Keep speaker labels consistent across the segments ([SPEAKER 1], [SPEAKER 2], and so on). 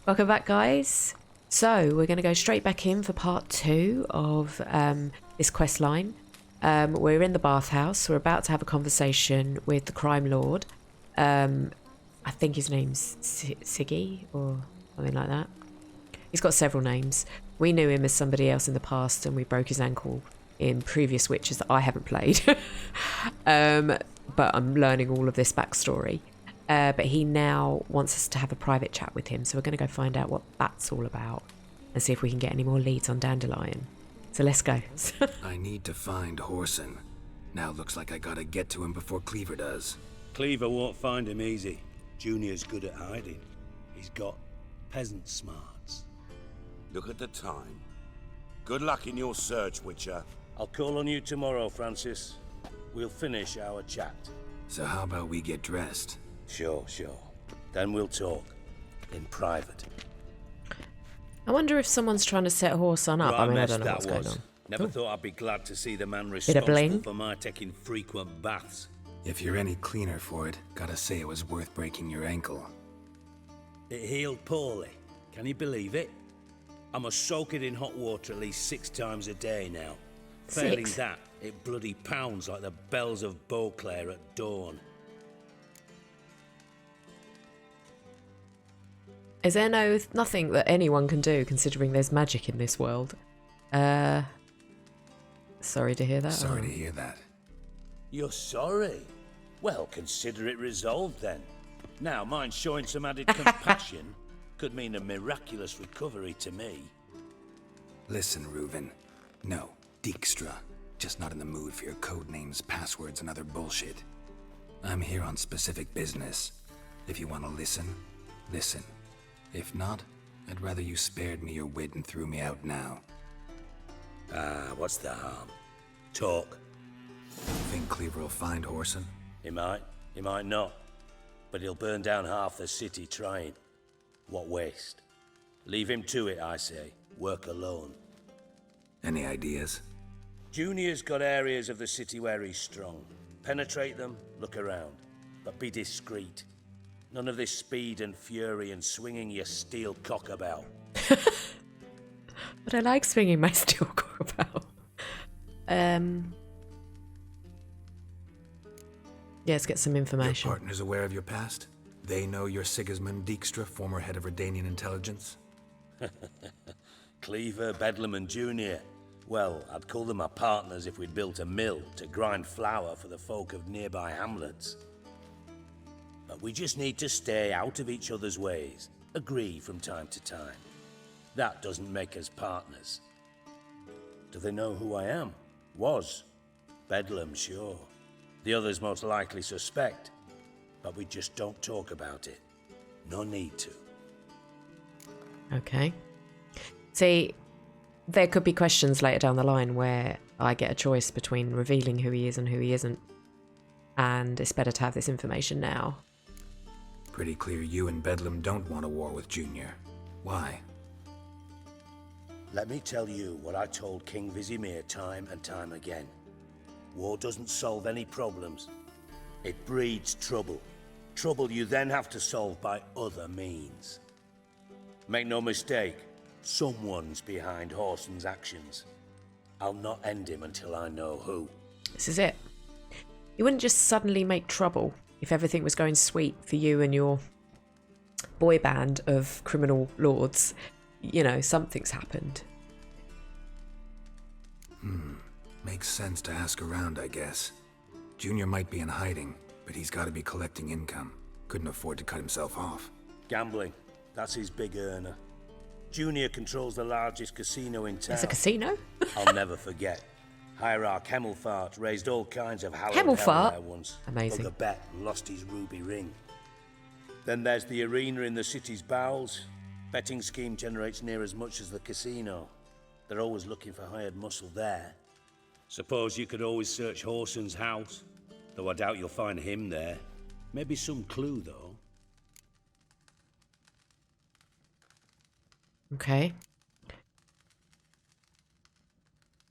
[SPEAKER 1] Welcome back, guys. So we're going to go straight back in for part 2 of this quest line. We're in the bathhouse. We're about to have a conversation with the crime lord. I think his name's Sigi or something like that. He's got several names. We knew him as somebody else in the past, and we broke his ankle in previous witches that I haven't played. But I'm learning all of this backstory. But he now wants us to have a private chat with him, so we're going to go find out what that's all about and see if we can get any more leads on Dandelion. So let's go.
[SPEAKER 2] I need to find Horson. Now looks like I gotta get to him before Cleaver does.
[SPEAKER 3] Cleaver won't find him easy. Junior's good at hiding. He's got peasant smarts.
[SPEAKER 4] Look at the time. Good luck in your search, Witcher.
[SPEAKER 3] I'll call on you tomorrow, Francis. We'll finish our chat.
[SPEAKER 2] So how about we get dressed?
[SPEAKER 3] Sure. Then we'll talk. In private.
[SPEAKER 1] I wonder if someone's trying to set Horson up. I mean, I don't know what's going on.
[SPEAKER 3] Never thought I'd be glad to see the man
[SPEAKER 1] Bit of bling.
[SPEAKER 3] responsible for my taking frequent baths.
[SPEAKER 2] If you're any cleaner for it, gotta say it was worth breaking your ankle.
[SPEAKER 3] It healed poorly. Can you believe it? I must soak it in hot water at least 6 times a day now. Failing
[SPEAKER 1] 6?
[SPEAKER 3] that, it bloody pounds like the bells of Beauclair at dawn.
[SPEAKER 1] Is there nothing that anyone can do, considering there's magic in this world? Sorry to hear that.
[SPEAKER 2] Sorry to hear that.
[SPEAKER 3] You're sorry? Well, consider it resolved then. Now, mine showing some added compassion could mean a miraculous recovery to me.
[SPEAKER 2] Listen, Reuven. No, Dijkstra. Just not in the mood for your code names, passwords, and other bullshit. I'm here on specific business. If you want to listen, listen. If not, I'd rather you spared me your wit and threw me out now.
[SPEAKER 3] What's the harm? Talk.
[SPEAKER 2] Think Cleaver will find Horson?
[SPEAKER 3] He might not. But he'll burn down half the city trying. What waste? Leave him to it, I say. Work alone.
[SPEAKER 2] Any ideas?
[SPEAKER 3] Junior's got areas of the city where he's strong. Penetrate them, look around. But be discreet. None of this speed and fury and swinging your steel cock about.
[SPEAKER 1] But I like swinging my steel cock about. Yeah, let's get some information.
[SPEAKER 2] Your partner's aware of your past? They know you're Sigismund Dijkstra, former head of Redanian intelligence?
[SPEAKER 3] Cleaver, Bedlam and Junior. Well, I'd call them my partners if we'd built a mill to grind flour for the folk of nearby hamlets. But we just need to stay out of each other's ways. Agree from time to time. That doesn't make us partners. Do they know who I am? Was. Bedlam, sure. The others most likely suspect. But we just don't talk about it. No need to.
[SPEAKER 1] Okay. See, there could be questions later down the line where I get a choice between revealing who he is and who he isn't. And it's better to have this information now.
[SPEAKER 2] Pretty clear you and Bedlam don't want a war with Junior. Why?
[SPEAKER 3] Let me tell you what I told King Vizimir time and time again. War doesn't solve any problems. It breeds trouble. Trouble you then have to solve by other means. Make no mistake, someone's behind Horson's actions. I'll not end him until I know who.
[SPEAKER 1] This is it. You wouldn't just suddenly make trouble if everything was going sweet for you and your boy band of criminal lords. You know, something's happened.
[SPEAKER 2] Makes sense to ask around, I guess. Junior might be in hiding, but he's got to be collecting income. Couldn't afford to cut himself off.
[SPEAKER 3] Gambling. That's his big earner. Junior controls the largest casino in town.
[SPEAKER 1] There's a casino?
[SPEAKER 3] I'll never forget. Hierarch Hemmelfart raised all kinds of hallowed
[SPEAKER 1] Hemmelfart?
[SPEAKER 3] hell there once.
[SPEAKER 1] Amazing.
[SPEAKER 3] Took a bet and lost his ruby ring. Then there's the arena in the city's bowels. Betting scheme generates near as much as the casino. They're always looking for hired muscle there. Suppose you could always search Horson's house, though I doubt you'll find him there. Maybe some clue, though.
[SPEAKER 1] Okay.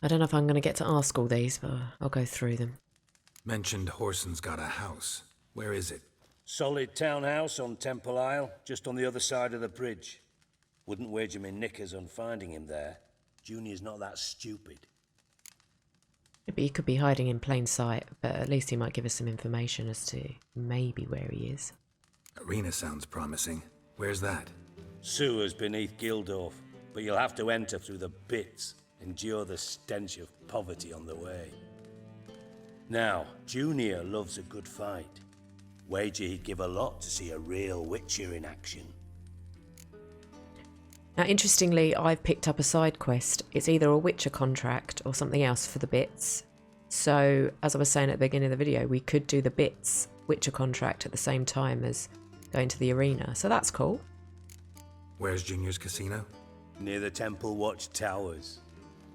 [SPEAKER 1] I don't know if I'm going to get to ask all these, but I'll go through them.
[SPEAKER 2] Mentioned Horson's got a house. Where is it?
[SPEAKER 3] Solid townhouse on Temple Isle, just on the other side of the bridge. Wouldn't wager me knickers on finding him there. Junior's not that stupid.
[SPEAKER 1] But he could be hiding in plain sight, but at least he might give us some information as to maybe where he is.
[SPEAKER 2] Arena sounds promising. Where's that?
[SPEAKER 3] Sewers beneath Gildorf, but you'll have to enter through the bits, endure the stench of poverty on the way. Now, Junior loves a good fight. Wager he'd give a lot to see a real Witcher in action.
[SPEAKER 1] Now, interestingly, I've picked up a side quest. It's either a Witcher contract or something else for the bits. So, as I was saying at the beginning of the video, we could do the bits Witcher contract at the same time as going to the arena. So that's cool.
[SPEAKER 2] Where's Junior's casino?
[SPEAKER 3] Near the Temple Watch Towers.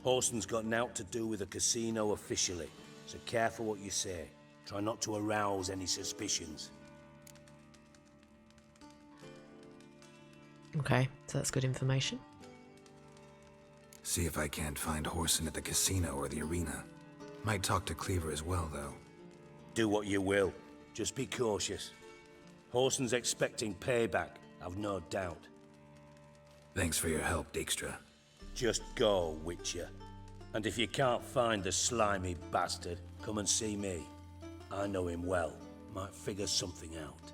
[SPEAKER 3] Horson's got naught to do with the casino officially, so careful what you say. Try not to arouse any suspicions.
[SPEAKER 1] Okay, so that's good information.
[SPEAKER 2] See if I can't find Horson at the casino or the arena. Might talk to Cleaver as well, though.
[SPEAKER 3] Do what you will. Just be cautious. Horson's expecting payback, I've no doubt.
[SPEAKER 2] Thanks for your help, Dijkstra.
[SPEAKER 3] Just go, Witcher. And if you can't find the slimy bastard, come and see me. I know him well. Might figure something out.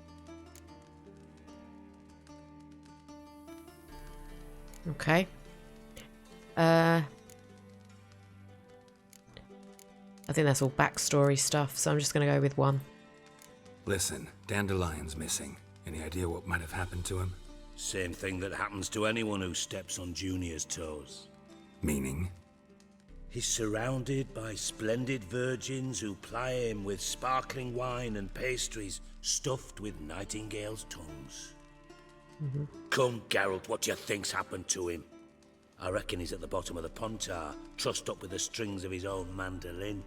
[SPEAKER 1] Okay. I think that's all backstory stuff, so I'm just going to go with one.
[SPEAKER 2] Listen, Dandelion's missing. Any idea what might have happened to him?
[SPEAKER 3] Same thing that happens to anyone who steps on Junior's toes.
[SPEAKER 2] Meaning?
[SPEAKER 3] He's surrounded by splendid virgins who ply him with sparkling wine and pastries stuffed with nightingales' tongues. Come, Geralt, what do you think's happened to him? I reckon he's at the bottom of the Pontar, trussed up with the strings of his own mandolin.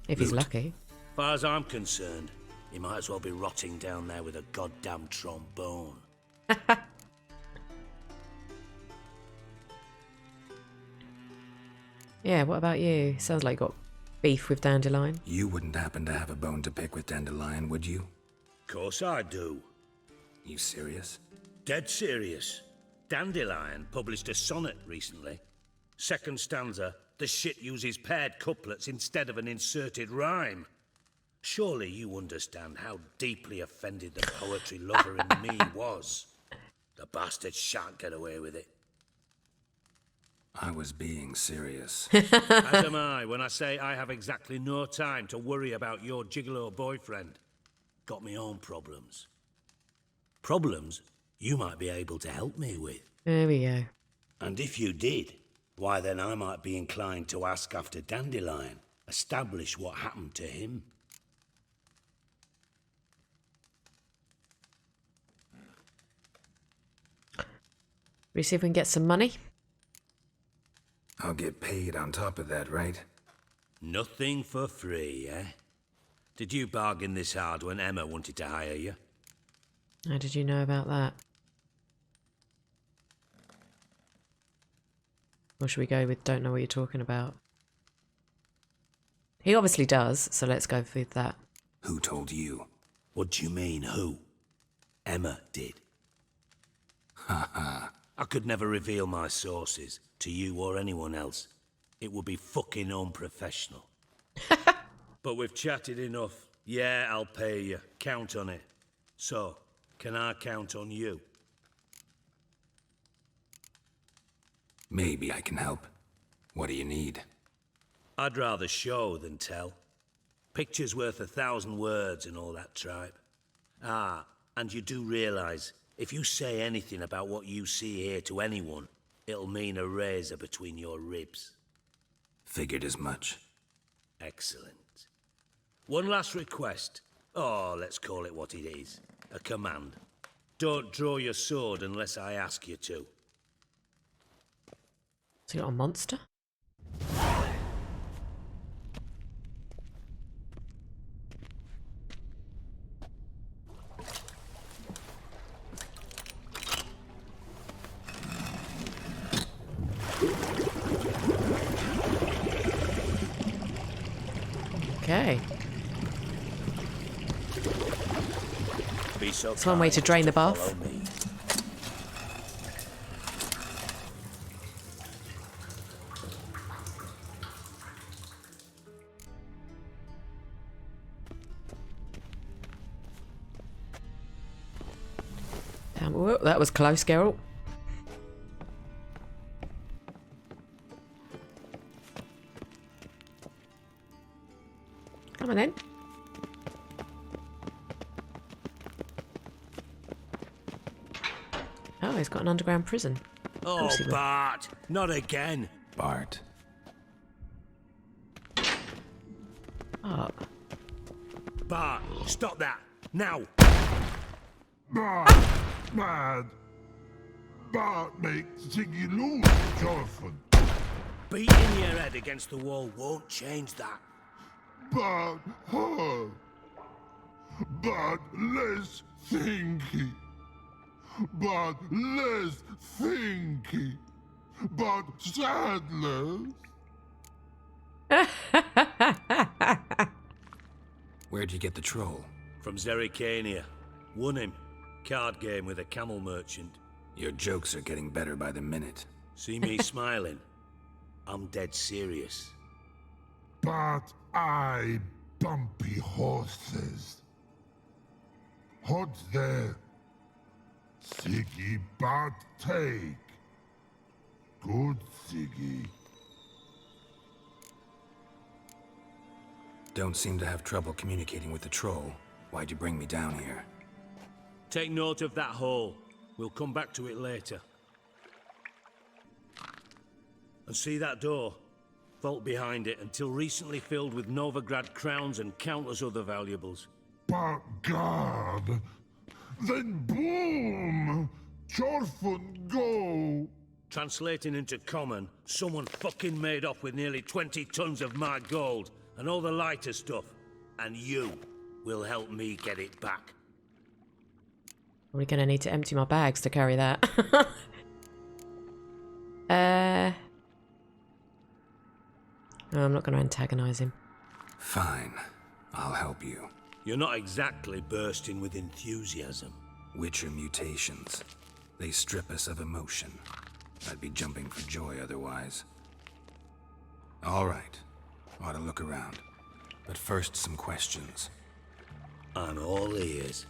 [SPEAKER 1] If he's lucky.
[SPEAKER 3] Far as I'm concerned, he might as well be rotting down there with a goddamn trombone.
[SPEAKER 1] Yeah, what about you? Sounds like you got beef with Dandelion.
[SPEAKER 2] You wouldn't happen to have a bone to pick with Dandelion, would you?
[SPEAKER 3] Course I do.
[SPEAKER 2] You serious?
[SPEAKER 3] Dead serious. Dandelion published a sonnet recently. Second stanza, the shit uses paired couplets instead of an inserted rhyme. Surely you understand how deeply offended the poetry lover in me was. The bastard shan't get away with it.
[SPEAKER 2] I was being serious.
[SPEAKER 3] As am I when I say I have exactly no time to worry about your gigolo boyfriend. Got me own problems. Problems you might be able to help me with.
[SPEAKER 1] There we go.
[SPEAKER 3] And if you did, why then I might be inclined to ask after Dandelion, establish what happened to him.
[SPEAKER 1] We see if we can get some money.
[SPEAKER 2] I'll get paid on top of that, right?
[SPEAKER 3] Nothing for free, eh? Did you bargain this hard when Emma wanted to hire you?
[SPEAKER 1] How did you know about that? Or should we go with don't know what you're talking about? He obviously does, so let's go with that.
[SPEAKER 2] Who told you?
[SPEAKER 3] What do you mean, who? Emma did.
[SPEAKER 2] Haha.
[SPEAKER 3] I could never reveal my sources to you or anyone else. It would be fucking unprofessional. But we've chatted enough. Yeah, I'll pay you. Count on it. So, can I count on you?
[SPEAKER 2] Maybe I can help. What do you need?
[SPEAKER 3] I'd rather show than tell. Picture's worth 1,000 words and all that tripe. Ah, and you do realise, if you say anything about what you see here to anyone, it'll mean a razor between your ribs.
[SPEAKER 2] Figured as much.
[SPEAKER 3] Excellent. One last request. Oh, let's call it what it is. A command. Don't draw your sword unless I ask you to.
[SPEAKER 1] So you got a monster? Okay.
[SPEAKER 3] Be so
[SPEAKER 1] It's one way to
[SPEAKER 3] kind
[SPEAKER 1] drain the
[SPEAKER 3] follow
[SPEAKER 1] bath.
[SPEAKER 3] me.
[SPEAKER 1] Damn, whoa, that was close, Geralt. Come on then. Oh, he's got an underground prison.
[SPEAKER 3] Oh, Bart, not again.
[SPEAKER 2] Bart.
[SPEAKER 1] Oh.
[SPEAKER 3] Bart, stop that, now.
[SPEAKER 5] Bart, mad. Bart makes Sigi Reuven, Jorfen.
[SPEAKER 3] Beating your head against the wall won't change that.
[SPEAKER 5] Bart, hard. Bart, less thinky. Bart, less thinky. Bart, sadness.
[SPEAKER 2] Where'd you get the troll?
[SPEAKER 3] From Zerrikania. Won him. Card game with a camel merchant.
[SPEAKER 2] Your jokes are getting better by the minute.
[SPEAKER 3] See me smiling? I'm dead serious.
[SPEAKER 5] Bart, I bumpy horses. What's there? Sigi, Bart, take. Good Sigi.
[SPEAKER 2] Don't seem to have trouble communicating with the troll. Why'd you bring me down here?
[SPEAKER 3] Take note of that hole. We'll come back to it later. And see that door? Vault behind it, until recently filled with Novigrad crowns and countless other valuables.
[SPEAKER 5] But God, then boom! Jorfen go!
[SPEAKER 3] Translating into common, someone fucking made off with nearly 20 tons of my gold and all the lighter stuff. And you will help me get it back.
[SPEAKER 1] We're gonna need to empty my bags to carry that. No, I'm not gonna antagonize him.
[SPEAKER 2] Fine. I'll help you.
[SPEAKER 3] You're not exactly bursting with enthusiasm.
[SPEAKER 2] Witcher mutations. They strip us of emotion. I'd be jumping for joy otherwise. All right. Ought to look around. But first, some questions.
[SPEAKER 3] I'm all ears.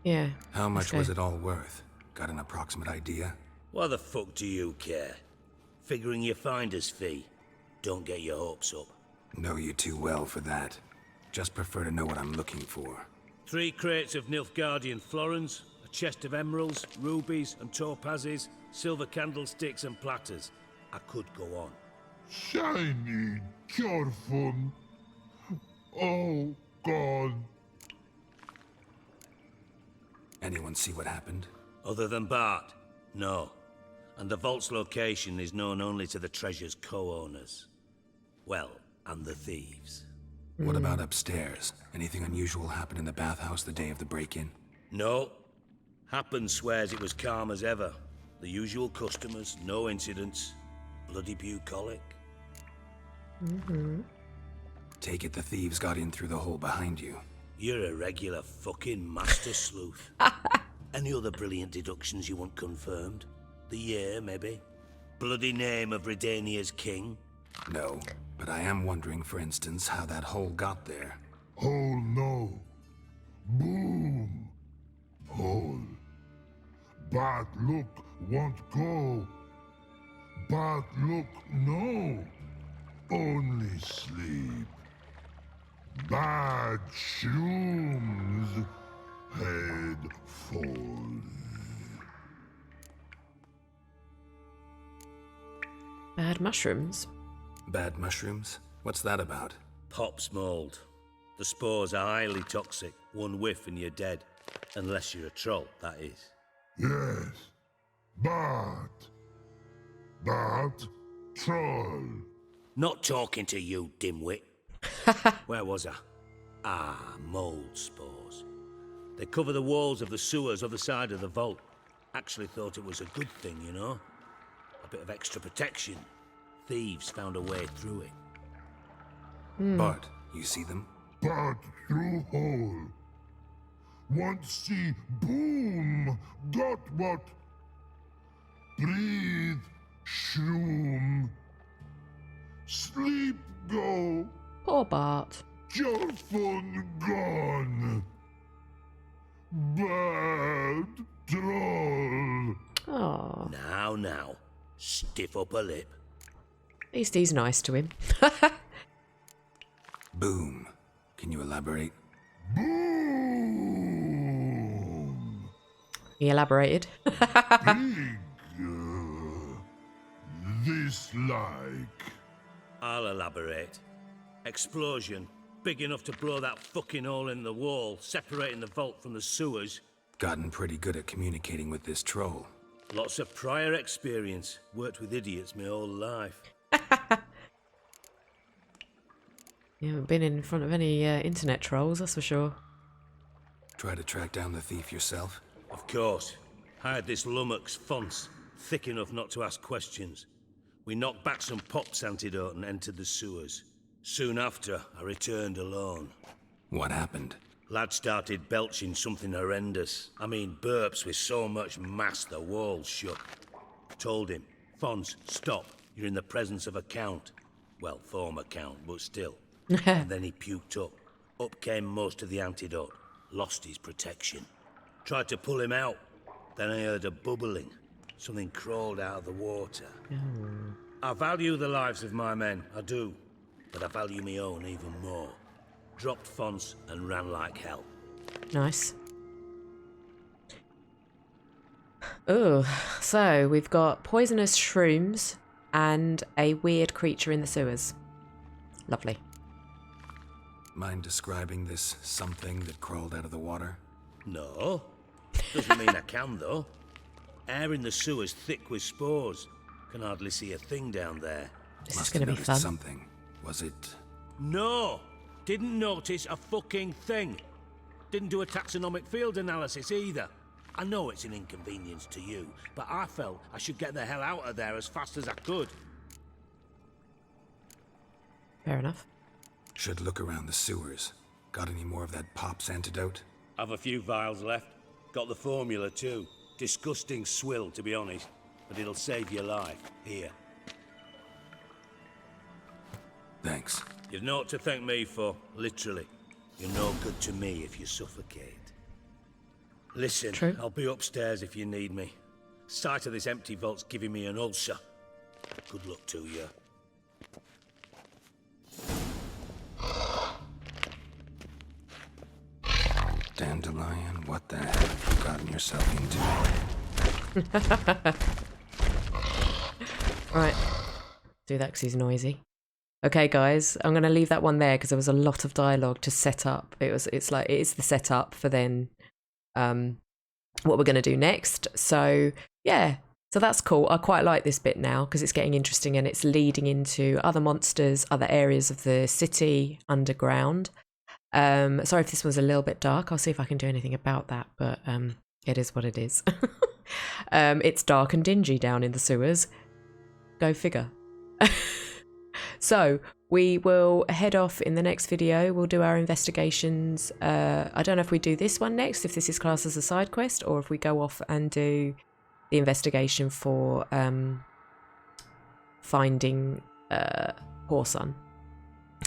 [SPEAKER 1] Yeah.
[SPEAKER 2] How much was it all worth? Got an approximate idea?
[SPEAKER 3] Why the fuck do you care? Figuring your finder's fee. Don't get your hopes up.
[SPEAKER 2] Know you too well for that. Just prefer to know what I'm looking for.
[SPEAKER 3] 3 crates of Nilfgaardian florins, a chest of emeralds, rubies and topazes, silver candlesticks and platters. I could go on.
[SPEAKER 5] Shiny Jorfen. Oh, God.
[SPEAKER 2] Anyone see what happened?
[SPEAKER 3] Other than Bart? No. And the vault's location is known only to the treasure's co-owners. Well, and the thieves.
[SPEAKER 2] What about upstairs? Anything unusual happen in the bathhouse the day of the break-in?
[SPEAKER 3] No. Happen swears it was calm as ever. The usual customers, no incidents. Bloody bucolic.
[SPEAKER 2] Take it the thieves got in through the hole behind you.
[SPEAKER 3] You're a regular fucking master sleuth. Any other brilliant deductions you want confirmed? The year, maybe? Bloody name of Redania's king?
[SPEAKER 2] No, but I am wondering, for instance, how that hole got there.
[SPEAKER 5] Hole no. Boom. Hole. Bart look won't go. Bart look no. Only sleep. Bad shrooms. Head fall.
[SPEAKER 1] Bad mushrooms.
[SPEAKER 2] Bad mushrooms? What's that about?
[SPEAKER 3] Pop's mold. The spores are highly toxic. One whiff and you're dead. Unless you're a troll, that is.
[SPEAKER 5] Yes. Bart. Bart. Troll.
[SPEAKER 3] Not talking to you, dimwit. Where was I? Ah, mold spores. They cover the walls of the sewers other side of the vault. Actually thought it was a good thing, you know? A bit of extra protection. Thieves found a way through it.
[SPEAKER 2] Bart, you see them?
[SPEAKER 5] Bart through hole. Want see boom. Got what? Breathe. Shroom. Sleep go.
[SPEAKER 1] Poor Bart.
[SPEAKER 5] Your fun gone. Bad troll.
[SPEAKER 1] Oh,
[SPEAKER 3] Now, stiff up a lip.
[SPEAKER 1] at least he's nice to him.
[SPEAKER 2] Boom. Can you elaborate?
[SPEAKER 5] Boom.
[SPEAKER 1] He elaborated.
[SPEAKER 5] Big. This like.
[SPEAKER 3] I'll elaborate. Explosion. Big enough to blow that fucking hole in the wall, separating the vault from the sewers.
[SPEAKER 2] Gotten pretty good at communicating with this troll.
[SPEAKER 3] Lots of prior experience. Worked with idiots my whole life.
[SPEAKER 1] You haven't been in front of any internet trolls, that's for sure.
[SPEAKER 2] Try to track down the thief yourself?
[SPEAKER 3] Of course. I had this lummox Fonce, thick enough not to ask questions. We knocked back some Pop's antidote and entered the sewers. Soon after, I returned alone.
[SPEAKER 2] What happened?
[SPEAKER 3] Lad started belching something horrendous. I mean, burps with so much mass the walls shook. Told him, Fonce, stop. You're in the presence of a count. Well, former count, but still. And then he puked up. Up came most of the antidote. Lost his protection. Tried to pull him out. Then I heard a bubbling. Something crawled out of the water. I value the lives of my men, I do. But I value my own even more. Dropped Fonce and ran like hell.
[SPEAKER 1] Nice. Oh, so we've got poisonous shrooms and a weird creature in the sewers. Lovely.
[SPEAKER 2] Mind describing this something that crawled out of the water?
[SPEAKER 3] No. Doesn't mean I can, though. Air in the sewers thick with spores. Can hardly see a thing down there.
[SPEAKER 1] This
[SPEAKER 2] Must
[SPEAKER 1] is going to
[SPEAKER 2] have
[SPEAKER 1] be
[SPEAKER 2] noticed
[SPEAKER 1] fun.
[SPEAKER 2] something. Was it...
[SPEAKER 3] No! Didn't notice a fucking thing. Didn't do a taxonomic field analysis either. I know it's an inconvenience to you, but I felt I should get the hell out of there as fast as I could.
[SPEAKER 1] Fair enough.
[SPEAKER 2] Should look around the sewers. Got any more of that Pop's antidote?
[SPEAKER 3] Have a few vials left. Got the formula too. Disgusting swill, to be honest. But it'll save your life. Here.
[SPEAKER 2] Thanks.
[SPEAKER 3] You've naught to thank me for, literally. You're no good to me if you suffocate. Listen,
[SPEAKER 1] True.
[SPEAKER 3] I'll be upstairs if you need me. Sight of this empty vault's giving me an ulcer. Good luck to you.
[SPEAKER 2] Dandelion, what the hell have you gotten yourself into?
[SPEAKER 1] Right. Do that because he's noisy. Okay, guys, I'm going to leave that one there because there was a lot of dialogue to set up. It's the setup for then what we're going to do next. So, yeah. So that's cool. I quite like this bit now because it's getting interesting and it's leading into other monsters, other areas of the city, underground. Sorry if this was a little bit dark. I'll see if I can do anything about that, but it is what it is. It's dark and dingy down in the sewers. Go figure. So we will head off in the next video. We'll do our investigations. I don't know if we do this one next, if this is classed as a side quest, or if we go off and do the investigation for finding Horson.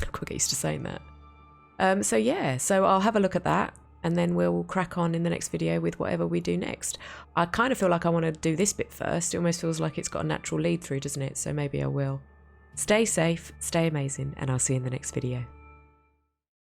[SPEAKER 1] I'm quite used to saying that. So yeah, so I'll have a look at that and then we'll crack on in the next video with whatever we do next. I kind of feel like I want to do this bit first. It almost feels like it's got a natural lead through, doesn't it? So maybe I will. Stay safe, stay amazing, and I'll see you in the next video.